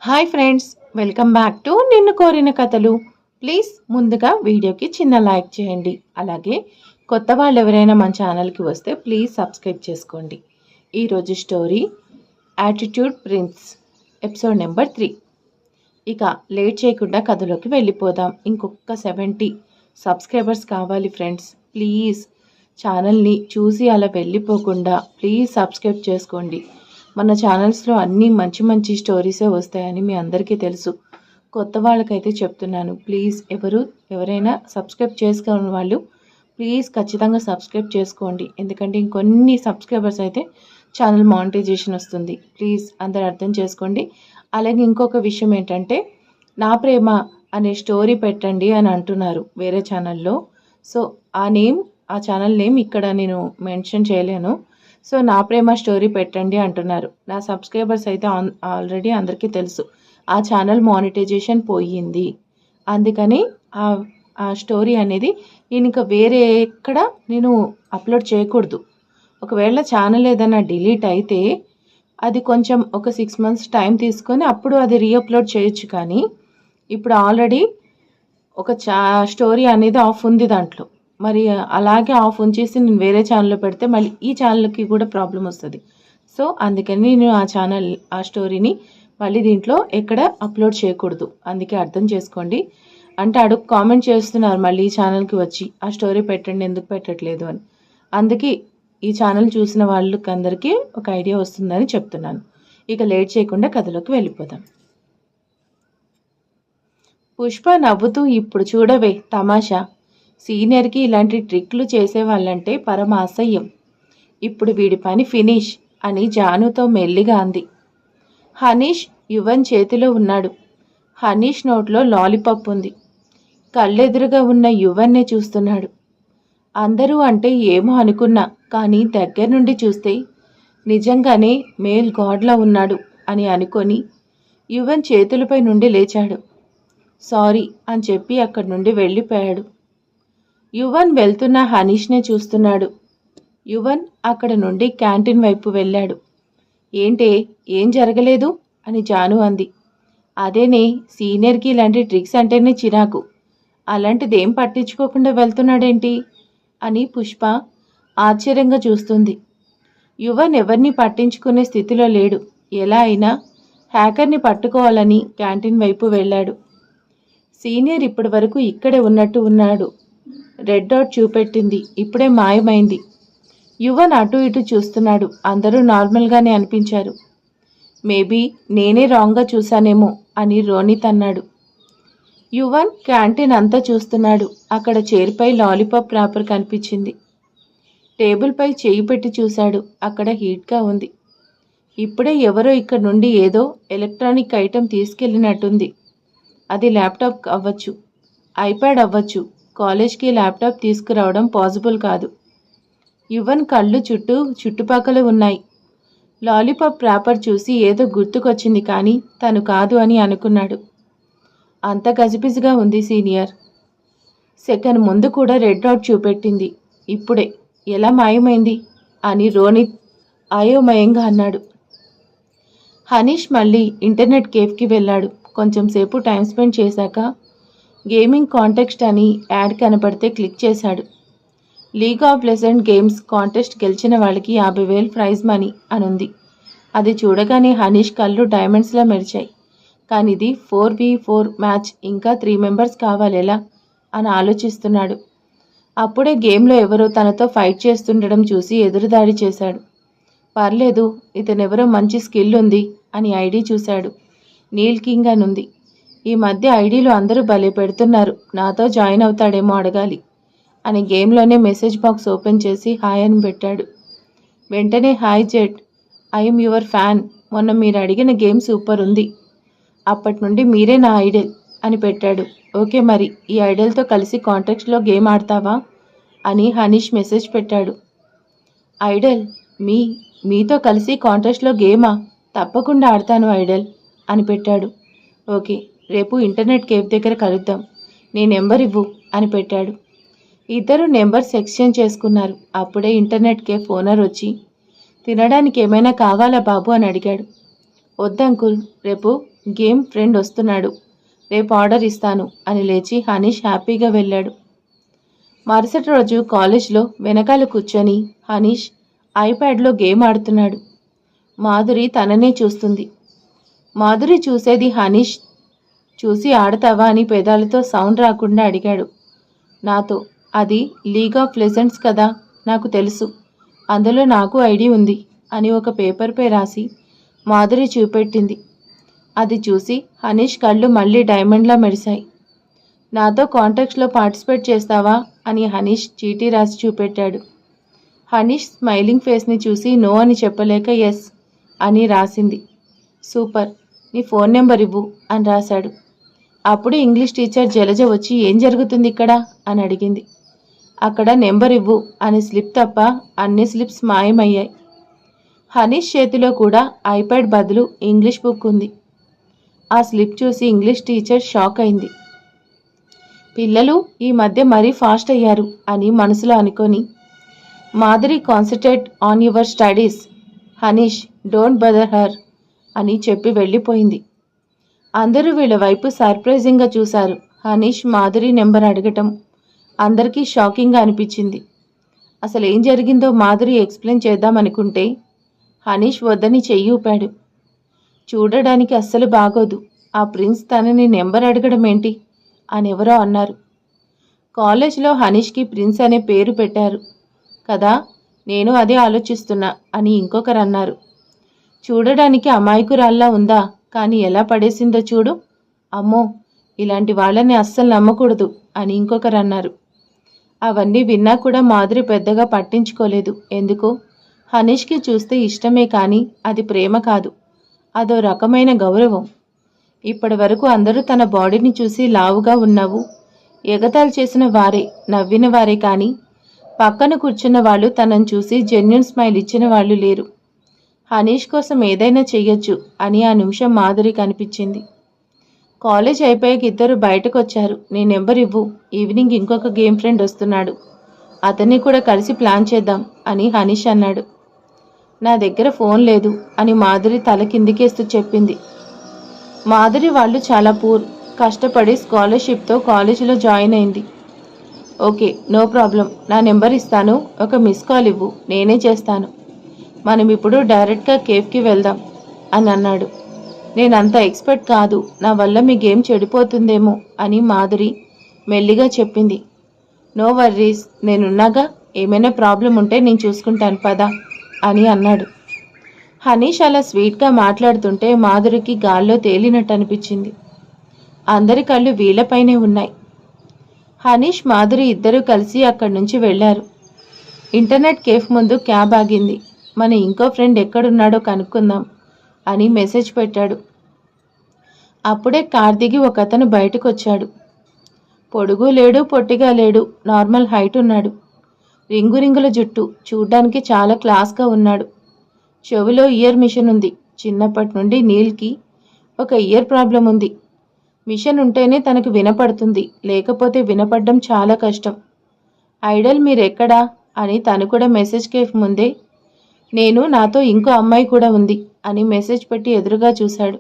Hi friends, welcome back to నిన్ను కోరిన కథలు. ప్లీజ్ ముందుగా వీడియోకి చిన్న లైక్ చేయండి. అలాగే కొత్త వాళ్ళు ఎవరైనా మన ఛానల్కి వస్తే ప్లీజ్ సబ్స్క్రైబ్ చేసుకోండి. ఈరోజు story attitude prince, episode number 3. ఇక లేట్ చేయకుండా కథలోకి వెళ్ళిపోదాం. ఇంకొక 70 సబ్స్క్రైబర్స్ కావాలి ఫ్రెండ్స్. ప్లీజ్ ఛానల్ని చూసి అలా వెళ్ళిపోకుండా ప్లీజ్ సబ్స్క్రైబ్ చేసుకోండి. మన ఛానల్స్లో అన్నీ మంచి మంచి స్టోరీసే వస్తాయని మీ అందరికీ తెలుసు. కొత్త వాళ్ళకైతే చెప్తున్నాను, ప్లీజ్ ఎవరైనా సబ్స్క్రైబ్ చేసుకోని వాళ్ళు ప్లీజ్ ఖచ్చితంగా సబ్స్క్రైబ్ చేసుకోండి. ఎందుకంటే ఇంకొన్ని సబ్స్క్రైబర్స్ అయితే ఛానల్ మానిటైజేషన్ వస్తుంది. ప్లీజ్ అందరు అర్థం చేసుకోండి. అలాగే ఇంకొక విషయం ఏంటంటే, నా ప్రేమ అనే స్టోరీ పెట్టండి అని అంటున్నారు వేరే ఛానల్లో. సో ఆ ఛానల్ నేమ్ ఇక్కడ నేను మెన్షన్ చేయలేను. సో నా ప్రేమ స్టోరీ పెట్టండి అంటున్నారు. నా సబ్స్క్రైబర్స్ అయితే ఆల్రెడీ అందరికీ తెలుసు ఆ ఛానల్ మానిటైజేషన్ పోయింది. అందుకని ఆ స్టోరీ అనేది నేను ఇంకా వేరే ఎక్కడ నేను అప్లోడ్ చేయకూడదు. ఒకవేళ ఛానల్ ఏదైనా డిలీట్ అయితే అది కొంచెం ఒక 6 months టైం తీసుకొని అప్పుడు అది రీఅప్లోడ్ చేయొచ్చు. కానీ ఇప్పుడు ఆల్రెడీ ఒక స్టోరీ అనేది ఆఫ్ ఉంది దాంట్లో. మరి అలాగే ఆఫ్ ఉంచేసి నేను వేరే ఛానల్లో పెడితే మళ్ళీ ఈ ఛానల్కి కూడా ప్రాబ్లం వస్తుంది. సో అందుకని నేను ఆ స్టోరీని మళ్ళీ దీంట్లో ఎక్కడ అప్లోడ్ చేయకూడదు. అందుకే అర్థం చేసుకోండి. అంటే కామెంట్ చేస్తున్నారు మళ్ళీ ఈ ఛానల్కి వచ్చి ఆ స్టోరీ పెట్టండి, ఎందుకు పెట్టట్లేదు అని. అందుకే ఈ ఛానల్ చూసిన వాళ్ళకి అందరికీ ఒక ఐడియా వస్తుందని చెప్తున్నాను. ఇక లేట్ చేయకుండా కథలోకి వెళ్ళిపోదాం. పుష్ప నవ్వుతూ, ఇప్పుడు చూడవే తమాషా, సీనియర్కి ఇలాంటి ట్రిక్లు చేసేవాళ్ళంటే పరమ అసహ్యం. ఇప్పుడు వీడి పని ఫినిష్ అని జానుతో మెల్లిగా అంది. హనీష్ యువన్ చేతిలో ఉన్నాడు. హనీష్ నోట్లో లాలీపాప్ ఉంది. కళ్ళెదురుగా ఉన్న యువన్నే చూస్తున్నాడు. అందరూ అంటే ఏమో అనుకున్నా, కానీ దగ్గర నుండి చూస్తే నిజంగానే మేల్ గాడ్లా ఉన్నాడు అని అనుకొని యువన్ చేతులపై నుండి లేచాడు. సారీ అని చెప్పి అక్కడి నుండి వెళ్ళిపోయాడు. యువన్ వెళ్తున్న హనీష్నే చూస్తున్నాడు. యువన్ అక్కడ నుండి క్యాంటీన్ వైపు వెళ్ళాడు. ఏంటే, ఏం జరగలేదు అని జాను అంది. అదేనే, సీనియర్కి ఇలాంటి ట్రిక్స్ అంటేనే చిరాకు. అలాంటిదేం పట్టించుకోకుండా వెళ్తున్నాడేంటి అని పుష్ప ఆశ్చర్యంగా చూస్తుంది. యువన్ ఎవరిని పట్టించుకునే స్థితిలో లేడు. ఎలా అయినా హ్యాకర్ని పట్టుకోవాలని క్యాంటీన్ వైపు వెళ్ళాడు. సీనియర్ ఇప్పటి వరకు ఇక్కడే ఉన్నట్టు ఉన్నాడు. రెడ్ డాట్ చూపెట్టింది, ఇప్పుడే మాయమైంది. యువన్ అటు ఇటు చూస్తున్నాడు. అందరూ నార్మల్గానే అనిపించారు. మేబీ నేనే రాంగ్గా చూశానేమో అని రోనిత్ అన్నాడు. యువన్ క్యాంటీన్ అంతా చూస్తున్నాడు. అక్కడ చైర్పై లాలీపాప్ ర్యాపర్ కనిపించింది. టేబుల్పై చేయి పెట్టి చూశాడు. అక్కడ హీట్గా ఉంది. ఇప్పుడే ఎవరో ఇక్కడ నుండి ఏదో ఎలక్ట్రానిక్ ఐటెం తీసుకెళ్ళినట్టుంది. అది ల్యాప్టాప్ అవ్వచ్చు, ఐప్యాడ్ అవ్వచ్చు. కాలేజ్కి ల్యాప్టాప్ తీసుకురావడం పాసిబుల్ కాదు. యువన్ కళ్ళు చుట్టుపక్కల ఉన్నాయి. లాలీపాప్ ర్యాపర్ చూసి ఏదో గుర్తుకొచ్చింది, కానీ తను కాదు అని అనుకున్నాడు. అంత గజిబిజిగా ఉంది సీనియర్. సెకండ్ ముందు కూడా రెడ్ డాట్ చూపెట్టింది. ఇప్పుడే ఎలా మాయమైంది అని రోనిత్ అయోమయంగా అన్నాడు. హనీష్ మళ్ళీ ఇంటర్నెట్ కేఫ్కి వెళ్ళాడు. కొంచెం సేపు టైం స్పెండ్ చేశాక గేమింగ్ కాంటెక్స్ట్ అని యాడ్ కనపడితే క్లిక్ చేశాడు. League of legend games contest గెలిచిన వాళ్ళకి 50,000 ప్రైజ్ మనీ అనుంది. అది చూడగానే హనీష్ కళ్ళు డైమండ్స్లా మెరిచాయి. కానీ ఇది 4v4 మ్యాచ్, ఇంకా 3 మెంబర్స్ కావాలి ఎలా అని ఆలోచిస్తున్నాడు. అప్పుడే గేమ్లో ఎవరో తనతో ఫైట్ చేస్తుండడం చూసి ఎదురుదాడి చేశాడు. పర్లేదు, ఇతనెవరో మంచి స్కిల్ ఉంది అని ఐడి చూశాడు. నీల్ కింగ్ అని ఉంది. ఈ మధ్య ఐడీలు అందరూ భలే పెడుతున్నారు, నాతో జాయిన్ అవుతాడేమో అడగాలి అని గేమ్లోనే మెసేజ్ బాక్స్ ఓపెన్ చేసి హాయ్ అని పెట్టాడు. వెంటనే hi Z, I'm your fan, మొన్న మీరు అడిగిన గేమ్ సూపర్ ఉంది, అప్పటి నుండి మీరే నా ఐడల్ అని పెట్టాడు. ఓకే, మరి ఈ ఐడల్తో కలిసి కాంటెక్స్ట్లో గేమ్ ఆడతావా అని హనీష్ మెసేజ్ పెట్టాడు. ఐడల్, మీతో కలిసి కాంటెస్ట్లో గేమా? తప్పకుండా ఆడతాను ఐడల్ అని పెట్టాడు. ఓకే, రేపు ఇంటర్నెట్ కేఫ్ దగ్గర కలుద్దాం, నీ నెంబర్ ఇవ్వు అని పెట్టాడు. ఇద్దరు నెంబర్స్ ఎక్స్చేంజ్ చేసుకున్నారు. అప్పుడే ఇంటర్నెట్ కేఫ్ ఓనర్ వచ్చి, తినడానికి ఏమైనా కావాలా బాబు అని అడిగాడు. వద్దంకుల్, రేపు గేమ్ ఫ్రెండ్ వస్తున్నాడు, రేపు ఆర్డర్ ఇస్తాను అని లేచి హనీష్ హ్యాపీగా వెళ్ళాడు. మరుసటి రోజు కాలేజ్లో వెనకాల కూర్చొని హనీష్ ఐప్యాడ్లో గేమ్ ఆడుతున్నాడు. మాధురి తననే చూస్తుంది. మాధురి చూసేది హనీష్ చూసి ఆడతావా అని పెదాలతో సౌండ్ రాకుండా అడిగాడు. నాతో. అది లీగ్ ఆఫ్ లెజెండ్స్ కదా, నాకు తెలుసు, అందులో నాకు ఐడి ఉంది అని ఒక పేపర్పై రాసి మాధురి చూపెట్టింది. అది చూసి హనీష్ కళ్ళు మళ్ళీ డైమండ్లా మెరిశాయి. నాతో కాంటాక్ట్స్లో పార్టిసిపేట్ చేస్తావా అని హనీష్ చీటీ రాసి చూపెట్టాడు. హనీష్ స్మైలింగ్ ఫేస్ని చూసి నో అని చెప్పలేక ఎస్ అని రాసింది. సూపర్, నీ ఫోన్ నెంబర్ ఇవ్వు అని రాశాడు. అప్పుడు ఇంగ్లీష్ టీచర్ జలజ వచ్చి ఏం జరుగుతుంది ఇక్కడ అని అడిగింది. అక్కడ నెంబర్ ఇవ్వు అని స్లిప్ తప్ప అన్ని స్లిప్స్ మాయమయ్యాయి. హనీష్ చేతిలో కూడా ఐప్యాడ్ బదులు ఇంగ్లీష్ బుక్ ఉంది. ఆ స్లిప్ చూసి ఇంగ్లీష్ టీచర్ షాక్ అయింది. పిల్లలు ఈ మధ్య మరీ ఫాస్ట్ అయ్యారు అని మనసులో అనుకొని, Madhuri concentrate on your studies, Hanish don't bother her అని చెప్పి వెళ్ళిపోయింది. అందరూ వీళ్ళ వైపు సర్ప్రైజింగ్గా చూశారు. హనీష్ మాధురి నెంబర్ అడగటం అందరికీ షాకింగ్గా అనిపించింది. అసలు ఏం జరిగిందో మాధురి ఎక్స్ప్లెయిన్ చేద్దామనుకుంటే హనీష్ వద్దని చెయ్యి ఊపాడు. చూడడానికి అస్సలు బాగోదు, ఆ ప్రిన్స్ తనని నెంబర్ అడగడం ఏంటి అని ఎవరో అన్నారు. కాలేజ్లో హనీష్కి ప్రిన్స్ అనే పేరు పెట్టారు కదా, నేను అదే ఆలోచిస్తున్నా అని ఇంకొకరు అన్నారు. చూడడానికి అమాయకురాల్లా ఉందా, కానీ ఎలా పడేసిందో చూడు, అమ్మో ఇలాంటి వాళ్ళని అస్సలు నమ్మకూడదు అని ఇంకొకరు అన్నారు. అవన్నీ విన్నా కూడా మాధురి పెద్దగా పట్టించుకోలేదు. ఎందుకు, హనీష్కి చూస్తే ఇష్టమే కానీ అది ప్రేమ కాదు, అదో రకమైన గౌరవం. ఇప్పటి వరకు అందరూ తన బాడీని చూసి లావుగా ఉన్నావు, ఎగతాళి చేసిన వారే, నవ్విన వారే కానీ పక్కన కూర్చున్న వాళ్ళు తనను చూసి జెన్యూన్ స్మైల్ ఇచ్చిన వాళ్ళు లేరు. హనీష్ కోసం ఏదైనా చెయ్యొచ్చు అని ఆ నిమిషం మాధురికి అనిపించింది. కాలేజ్ అయిపోయాక ఇద్దరు బయటకు వచ్చారు. నీ నెంబర్ ఇవ్వు, ఈవినింగ్ ఇంకొక గేమ్ ఫ్రెండ్ వస్తున్నాడు, అతన్ని కూడా కలిసి ప్లాన్ చేద్దాం అని హనీష్ అన్నాడు. నా దగ్గర ఫోన్ లేదు అని మాధురి తల కిందికేస్తూ చెప్పింది. మాధురి వాళ్ళు చాలా పూర్, కష్టపడి స్కాలర్షిప్తో కాలేజీలో జాయిన్ అయింది. ఓకే నో ప్రాబ్లం, నా నెంబర్ ఇస్తాను, ఒక మిస్ కాల్ ఇవ్వు, నేనే చేస్తాను, మనం ఇప్పుడు డైరెక్ట్గా కేఫ్కి వెళ్దాం అని అన్నాడు. నేనంత ఎక్స్పర్ట్ కాదు, నా వల్ల మీ గేమ్ చెడిపోతుందేమో అని మాధురి మెల్లిగా చెప్పింది. నో వర్రీస్, నేనున్నాగా, ఏమైనా ప్రాబ్లం ఉంటే నేను చూసుకుంటాను పదా అని అన్నాడు. హనీష్ అలా స్వీట్గా మాట్లాడుతుంటే మాధురికి గాల్లో తేలినట్టు అనిపించింది. అందరి కళ్ళు వీళ్ళపైనే ఉన్నాయి. హనీష్ మాధురి ఇద్దరూ కలిసి అక్కడి నుంచి వెళ్లారు. ఇంటర్నెట్ కేఫ్ ముందు క్యాబ్ ఆగింది. మన ఇంకో ఫ్రెండ్ ఎక్కడున్నాడో కనుక్కుందాం అని మెసేజ్ పెట్టాడు. అప్పుడే కార్ దిగి ఒక అతను బయటకు వచ్చాడు. పొడుగు లేడు, పొట్టిగా లేడు, నార్మల్ హైట్ ఉన్నాడు. రింగు రింగుల జుట్టు, చూడ్డానికి చాలా క్లాస్గా ఉన్నాడు. చెవిలో ఇయర్ మిషన్ ఉంది. చిన్నప్పటి నుండి నీల్కి ఒక ఇయర్ ప్రాబ్లం ఉంది. మిషన్ ఉంటేనే తనకు వినపడుతుంది, లేకపోతే వినపడడం చాలా కష్టం. ఐడల్ మీరెక్కడా అని తను కూడా మెసేజ్ కేఫ్ ముందే, నేను, నాతో ఇంకో అమ్మాయి కూడా ఉంది అని మెసేజ్ పెట్టి ఎదురుగా చూశాడు.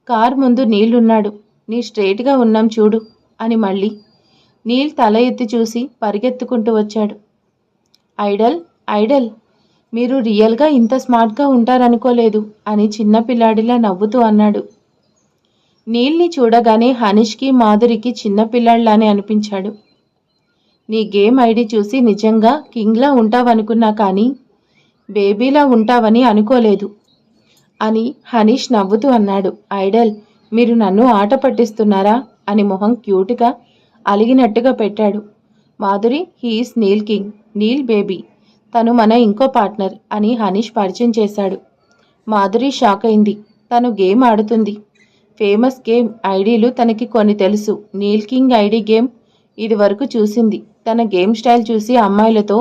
కార్ ముందు నీళ్ళున్నాడు. నీ స్ట్రైట్గా ఉన్నాం చూడు అని మళ్ళీ నీల్ తల ఎత్తి చూసి పరిగెత్తుకుంటూ వచ్చాడు. ఐడల్, ఐడల్, మీరు రియల్గా ఇంత స్మార్ట్గా ఉంటారనుకోలేదు అని చిన్నపిల్లాడిలా నవ్వుతూ అన్నాడు. నీల్ని చూడగానే హనీష్కి మాధురికి చిన్నపిల్లాడిలానే అనిపించాడు. నీ గేమ్ ఐడి చూసి నిజంగా కింగ్లా ఉంటావనుకున్నా కానీ బేబీలా ఉంటావని అనుకోలేదు అని హనీష్ నవ్వుతూ అన్నాడు. ఐడల్, మీరు నన్ను ఆట పట్టిస్తున్నారా అని మొహం క్యూట్గా అలిగినట్టుగా పెట్టాడు. Madhuri, he is Neel king, Neel baby, తను మన ఇంకో పార్ట్నర్ అని హనీష్ పరిచయం చేశాడు. మాధురి షాక్ అయింది. తను గేమ్ ఆడుతుంది. ఫేమస్ గేమ్ ఐడీలు తనకి కొన్ని తెలుసు. నీల్ కింగ్ ఐడి గేమ్ ఇది వరకు చూసింది. తన గేమ్ స్టైల్ చూసి అమ్మాయిలతో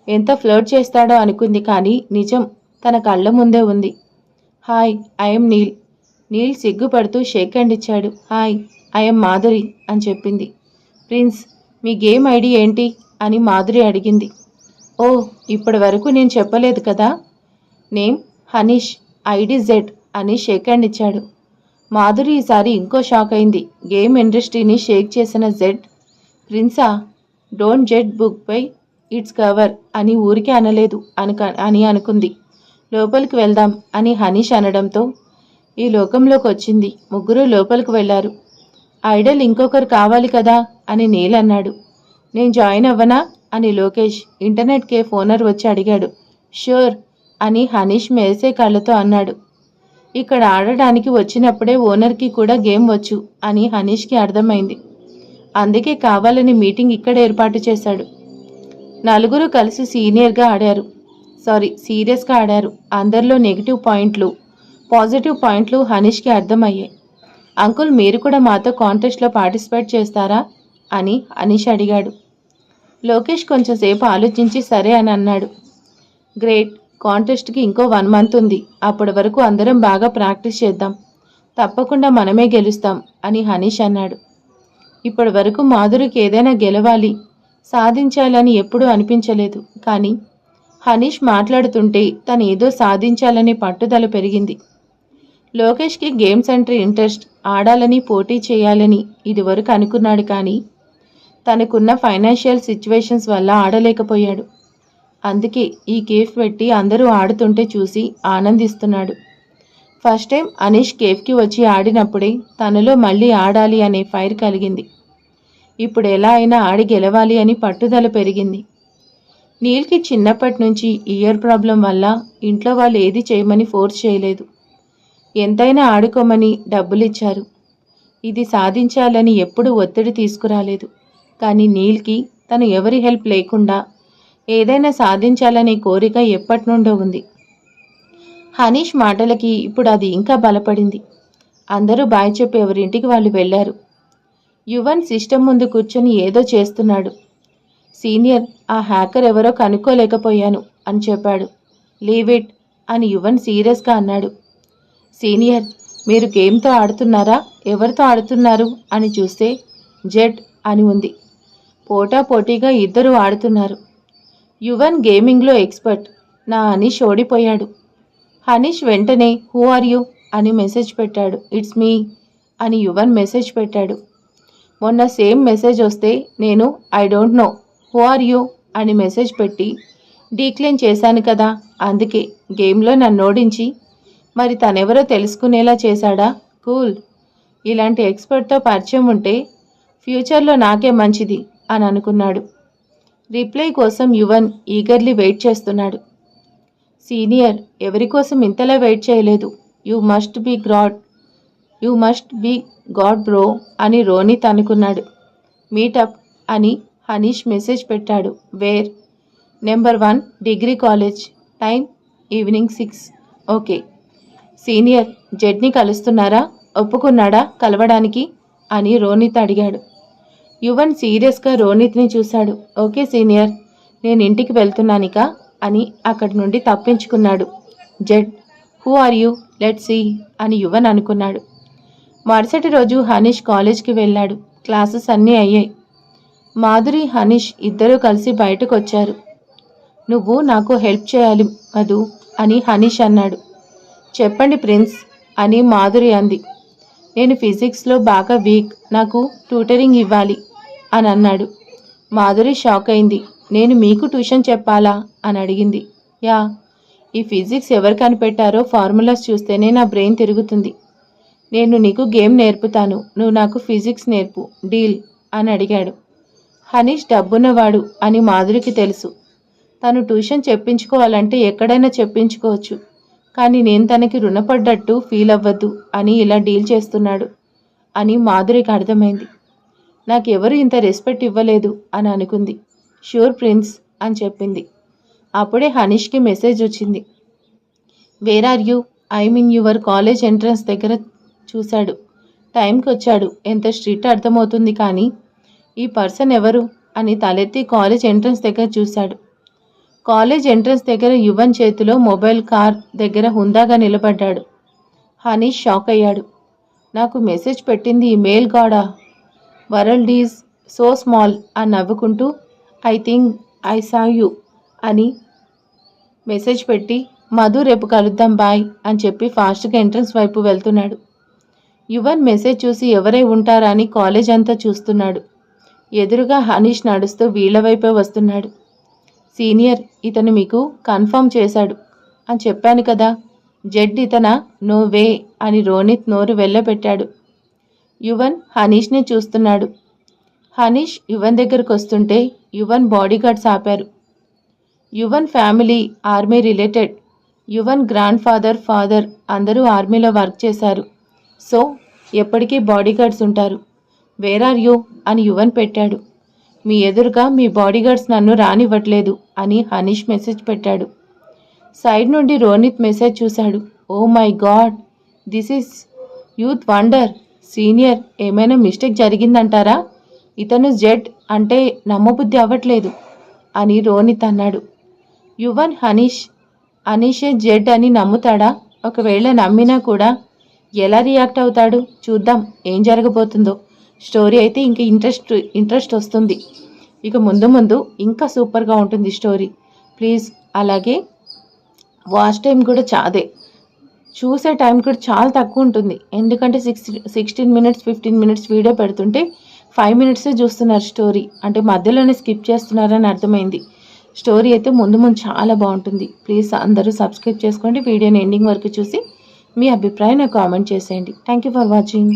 ఎంత ఫ్లర్ట్ చేస్తాడో అనుకుంది, కానీ నిజం తన కళ్ళ ముందే ఉంది. Hi, I'm Neel. నీల్ సిగ్గుపడుతూ షేక్ హ్యాండ్ ఇచ్చాడు. హాయ్, ఐఎమ్ మాధురి అని చెప్పింది. ప్రిన్స్, మీ గేమ్ ఐడి ఏంటి అని మాధురి అడిగింది. ఓ, ఇప్పటి వరకు నేను చెప్పలేదు కదా. నేమ్ హనీష్, ఐడి జెడ్ అని షేక్ హ్యాండ్ ఇచ్చాడు. మాధురి ఈసారి ఇంకో షాక్ అయింది. గేమ్ ఇండస్ట్రీని షేక్ చేసిన జెడ్, ప్రిన్సా, don't Zed book by its cover అని ఊరికే అనలేదు అని అనుకుంది. లోపలికి వెళ్దాం అని హనీష్ అనడంతో ఈ లోకంలోకి వచ్చింది. ముగ్గురు లోపలికి వెళ్లారు. ఐడల్ ఇంకొకరు కావాలి కదా అని నీల్ అన్నాడు. నేను జాయిన్ అవ్వనా అని లోకేష్ ఇంటర్నెట్ కేఫ్ ఓనర్ వచ్చి అడిగాడు. ష్యూర్ అని హనీష్ మెరిసే కళ్ళతో అన్నాడు. ఇక్కడ ఆడడానికి వచ్చినప్పుడే ఓనర్కి కూడా గేమ్ వచ్చు అని హనీష్కి అర్థమైంది. అందుకే కావాలని మీటింగ్ ఇక్కడ ఏర్పాటు చేశాడు. నలుగురు కలిసి సీరియస్గా ఆడారు. అందరిలో నెగిటివ్ పాయింట్లు, పాజిటివ్ పాయింట్లు హనీష్కి అర్థమయ్యాయి. అంకుల్, మీరు కూడా మాతో కాంటెస్ట్లో పార్టిసిపేట్ చేస్తారా అని హనీష్ అడిగాడు. లోకేష్ కొంచెంసేపు ఆలోచించి సరే అని అన్నాడు. గ్రేట్, కాంటెస్ట్కి ఇంకో 1 మంత్ ఉంది. అప్పటి వరకు అందరం బాగా ప్రాక్టీస్ చేద్దాం. తప్పకుండా మనమే గెలుస్తాం అని హనీష్ అన్నాడు. ఇప్పటి వరకు మాధురికి ఏదైనా గెలవాలి, సాధించాలని ఎప్పుడూ అనిపించలేదు. కానీ హనీష్ మాట్లాడుతుంటే తను ఏదో సాధించాలనే పట్టుదల పెరిగింది. లోకేష్కి గేమ్స్ అంటే ఇంట్రెస్ట్, ఆడాలని, పోటీ చేయాలని ఇదివరకు అనుకున్నాడు. కానీ తనకున్న ఫైనాన్షియల్ సిచ్యువేషన్స్ వల్ల ఆడలేకపోయాడు. అందుకే ఈ కేఫ్ పెట్టి అందరూ ఆడుతుంటే చూసి ఆనందిస్తున్నాడు. ఫస్ట్ టైం అనీష్ కేఫ్కి వచ్చి ఆడినప్పుడే తనలో మళ్ళీ ఆడాలి అనే ఫైర్ కలిగింది. ఇప్పుడు ఎలా అయినా ఆడి గెలవాలి అని పట్టుదల పెరిగింది. నీల్కి చిన్నప్పటి నుంచి ఇయర్ ప్రాబ్లం వల్ల ఇంట్లో వాళ్ళు ఏది చేయమని ఫోర్స్ చేయలేదు. ఎంతైనా ఆడుకోమని డబ్బులిచ్చారు. ఇది సాధించాలని ఎప్పుడూ ఒత్తిడి తీసుకురాలేదు. కానీ నీల్కి తను ఎవరి హెల్ప్ లేకుండా ఏదైనా సాధించాలనే కోరిక ఎప్పటి నుండో ఉంది. హనీష్ మాటలకి ఇప్పుడు అది ఇంకా బలపడింది. అందరూ బాయ్ చెప్పి ఎవరింటికి వాళ్ళు వెళ్ళారు. యువన్ సిస్టమ్ ముందు కూర్చొని ఏదో చేస్తున్నాడు. సీనియర్, ఆ హ్యాకర్ ఎవరో కనుక్కోలేకపోయాను అని చెప్పాడు. లీవ్ ఇట్ అని యువన్ సీరియస్గా అన్నాడు. సీనియర్, మీరు గేమ్తో ఆడుతున్నారా? ఎవరితో ఆడుతున్నారు అని చూస్తే జెడ్ అని ఉంది. పోటాపోటీగా ఇద్దరు ఆడుతున్నారు. యువన్ గేమింగ్లో ఎక్స్పర్ట్. నా హనీష్ ఓడిపోయాడు. హనీష్ వెంటనే హూ ఆర్ యూ అని మెసేజ్ పెట్టాడు. ఇట్స్ మీ అని యువన్ మెసేజ్ పెట్టాడు. మొన్న సేమ్ మెసేజ్ వస్తే నేను I don't know who are you అని మెసేజ్ పెట్టి డీక్లైన్ చేశాను కదా, అందుకే గేమ్లో నన్ను ఓడించి మరి తనెవరో తెలుసుకునేలా చేశాడా? కూల్. ఇలాంటి ఎక్స్పర్ట్తో పరిచయం ఉంటే ఫ్యూచర్లో నాకే మంచిది అని అనుకున్నాడు. రిప్లై కోసం యువన్ ఈగర్లీ వెయిట్ చేస్తున్నాడు. సీనియర్, ఎవరి కోసం ఇంతలా వెయిట్ చేయలేదు. You must be god bro అని రోనిత్ అనుకున్నాడు. మీటప్ అని హనీష్ మెసేజ్ పెట్టాడు. Where? Number 1 degree college. Time evening 6. Okay. Senior, జెడ్ని కలుస్తున్నారా? ఒప్పుకున్నాడా కలవడానికి అని రోనిత్ అడిగాడు. యువన్ సీరియస్గా రోనిత్ని చూశాడు. ఓకే సీనియర్, నేను ఇంటికి వెళ్తున్నానిక అని అక్కడి నుండి తప్పించుకున్నాడు. Zed, who are you? Let's see అని యువన్ అనుకున్నాడు. మరుసటి రోజు హనీష్ కాలేజ్కి వెళ్ళాడు. క్లాసెస్ అన్నీ అయ్యాయి. మాధురి, హనీష్ ఇద్దరూ కలిసి బయటకు వచ్చారు. నువ్వు నాకు హెల్ప్ చేయాలి మధు అని హనీష్ అన్నాడు. చెప్పండి ప్రిన్స్ అని మాధురి అంది. నేను ఫిజిక్స్లో బాగా వీక్, నాకు ట్యూటరింగ్ ఇవ్వాలి అని అన్నాడు. మాధురి షాక్ అయింది. నేను మీకు ట్యూషన్ చెప్పాలా అని అడిగింది. యా, ఈ ఫిజిక్స్ ఎవరు కనిపెట్టారో ఫార్ములాస్ చూస్తేనే నా బ్రెయిన్ తిరుగుతుంది. నేను నీకు గేమ్ నేర్పుతాను, నువ్వు నాకు ఫిజిక్స్ నేర్పు, డీల్ అని అడిగాడు. హనీష్ డబ్బున్నవాడు అని మాధురికి తెలుసు. తను ట్యూషన్ చెప్పించుకోవాలంటే ఎక్కడైనా చెప్పించుకోవచ్చు. కానీ నేను తనకి రుణపడ్డట్టు ఫీల్ అవ్వద్దు అని ఇలా డీల్ చేస్తున్నాడు అని మాధురికి అర్థమైంది. నాకెవరు ఇంత రెస్పెక్ట్ ఇవ్వలేదు అని అనుకుంది. ష్యూర్ ప్రిన్స్ అని చెప్పింది. అప్పుడే హనీష్కి మెసేజ్ వచ్చింది. Where are you? I mean your college entrance దగ్గర. చూశాడు. టైంకి వచ్చాడు. ఎంత స్ట్రిక్ట్ అర్థమవుతుంది. కానీ ఈ పర్సన్ ఎవరు అని తలెత్తి కాలేజ్ ఎంట్రన్స్ దగ్గర చూశాడు. కాలేజ్ ఎంట్రన్స్ దగ్గర యువన్ చేతిలో మొబైల్, కార్ దగ్గర హుందాగా నిలబడ్డాడు. హనీష్ షాక్ అయ్యాడు. నాకు మెసేజ్ పెట్టింది ఈ మెయిల్ గాడా? వరల్డ్ ఈజ్ సో స్మాల్ అని నవ్వుకుంటూ I think I saw you అని మెసేజ్ పెట్టి మధు రేపు కలుద్దాం బాయ్ అని చెప్పి ఫాస్ట్గా ఎంట్రన్స్ వైపు వెళ్తున్నాడు. యువన్ మెసేజ్ చూసి ఎవరై ఉంటారా అని కాలేజ్ అంతా చూస్తున్నాడు. ఎదురుగా హనీష్ నడుస్తూ వీళ్ళ వైపే వస్తున్నాడు. సీనియర్, ఇతను మీకు కన్ఫర్మ్ చేశాడు అని చెప్పాను కదా. జెడ్ ఇతనా? నో వే అని రోనిత్ నోరు వెళ్ళబెట్టాడు. యువన్ హనీష్ని చూస్తున్నాడు. హనీష్ యువన్ దగ్గరకు వస్తుంటే యువన్ బాడీగార్డ్స్ ఆపారు. Yuvan family army related. Yuvan grand father అందరూ ఆర్మీలో వర్క్ చేశారు. సో ఎప్పటికీ బాడీగార్డ్స్ ఉంటారు. వేర్ ఆర్ యూ అని యువన్ పెట్టాడు. మీ ఎదురుగా మీ బాడీగార్డ్స్ నన్ను రానివ్వట్లేదు అని హనీష్ మెసేజ్ పెట్టాడు. సైడ్ నుండి రోనిత్ మెసేజ్ చూశాడు. Oh my god, this is youth wonder. Senior, ఏమైనా మిస్టేక్ జరిగిందంటారా? ఇతను జెడ్ అంటే నమ్మబుద్ధి అవ్వట్లేదు అని రోనిత్ అన్నాడు. యువన్ హనీషే జెడ్ అని నమ్ముతాడా? ఒకవేళ నమ్మినా కూడా ఎలా రియాక్ట్ అవుతాడు? చూద్దాం ఏం జరగబోతుందో. స్టోరీ అయితే ఇంకా ఇంట్రెస్ట్ వస్తుంది. ఇక ముందు ఇంకా సూపర్గా ఉంటుంది స్టోరీ. ప్లీజ్ అలాగే వాచ్ టైం కూడా చూసే టైం కూడా చాలా తక్కువ ఉంటుంది. ఎందుకంటే 16 మినిట్స్ 15 మినిట్స్ వీడియో పెడుతుంటే 5 మినిట్సే చూస్తున్నారు స్టోరీ. అంటే మధ్యలోనే స్కిప్ చేస్తున్నారని అర్థమైంది. స్టోరీ అయితే ముందు చాలా బాగుంటుంది. ప్లీజ్ అందరూ సబ్స్క్రైబ్ చేసుకోండి. వీడియోని ఎండింగ్ వరకు చూసి మీ అభిప్రాయం నాకు కామెంట్ చేసేయండి. Thank you for watching.